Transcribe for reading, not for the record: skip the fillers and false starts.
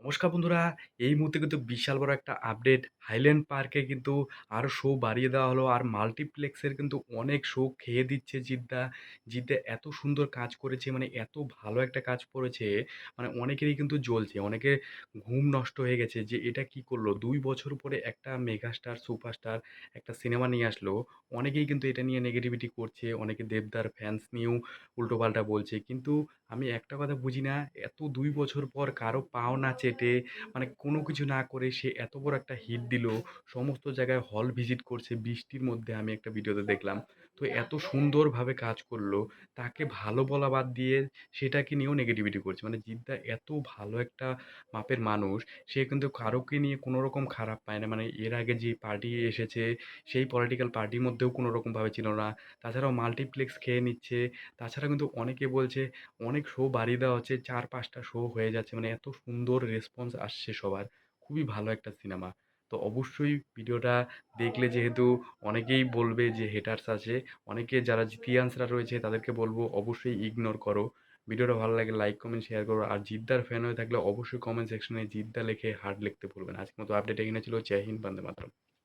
নমস্কার বন্ধুরা, এই মুহূর্তে কিন্তু বিশাল বড় একটা আপডেট। হাইল্যান্ড পার্কে কিন্তু আরো শো বাড়িয়ে দেওয়া হলো। আর মাল্টিপ্লেক্সের কিন্তু অনেক শো খেয়ে দিচ্ছে জিদ্দা। জিদ্দা এত সুন্দর কাজ করেছে, মানে এত ভালো একটা কাজ করেছে, মানে অনেকেরই কিন্তু জ্বলছে। অনেকের ঘুম নষ্ট হয়ে গেছে যে এটা কি করলো? ২ বছর পরে একটা মেগাস্টার, সুপারস্টার একটা সিনেমা নিয়ে আসলো। অনেকেই কিন্তু এটা নিয়ে নেগেটিভিটি করছে। অনেকে দেবদার ফ্যান্স নিয়েও উল্টোপাল্টা বলছে। কিন্তু আমি একটা কথা বুঝি না, এত ২ বছর পর কারো পাও না চেটে, মানে কোনো কিছু না করে সে এত বড় একটা হিট দিল। সমস্ত জায়গায় হল ভিজিট করছে বৃষ্টির মধ্যে, আমি একটা ভিডিওতে দেখলাম। তো এত সুন্দরভাবে কাজ করলো, তাকে ভালো বলা বাদ দিয়ে সেটাকে নিয়েও নেগেটিভিটি করছে। মানে জিদ্দা এত ভালো একটা মাপের মানুষ, সে কিন্তু কারোকে নিয়ে কোনো রকম খারাপ পায় না। মানে এর আগে যে পার্টি এসেছে, সেই পলিটিক্যাল পার্টির মধ্যেও কোনো রকমভাবে ছিল না। তাছাড়াও মাল্টিপ্লেক্স খেয়ে নিচ্ছে। তাছাড়া কিন্তু অনেকে বলছে অনেক শো বাড়িয়ে দেওয়া হচ্ছে, ৪-৫টা শো হয়ে যাচ্ছে। মানে এত সুন্দর রেসপন্স আসছে সবার। খুবই ভালো একটা সিনেমা। তো অবশ্যই ভিডিওটা দেখলে, যেহেতু অনেকেই বলবে যে হেটার্স আছে, অনেকে যারা জিতিয়ান্সরা রয়েছে তাদেরকে বলবো অবশ্যই ইগনোর করো। ভিডিওটা ভালো লাগে লাইক, কমেন্ট, শেয়ার করো। আর জিদ্দার ফ্যান হয়ে থাকলে অবশ্যই কমেন্ট সেকশনে জিদ্দা লিখে হার্ট লিখতে ভুলবেন না। আজকের মতো আপডেট এখানে ছিল। জয় হিন্দ, বন্দে মাতরম।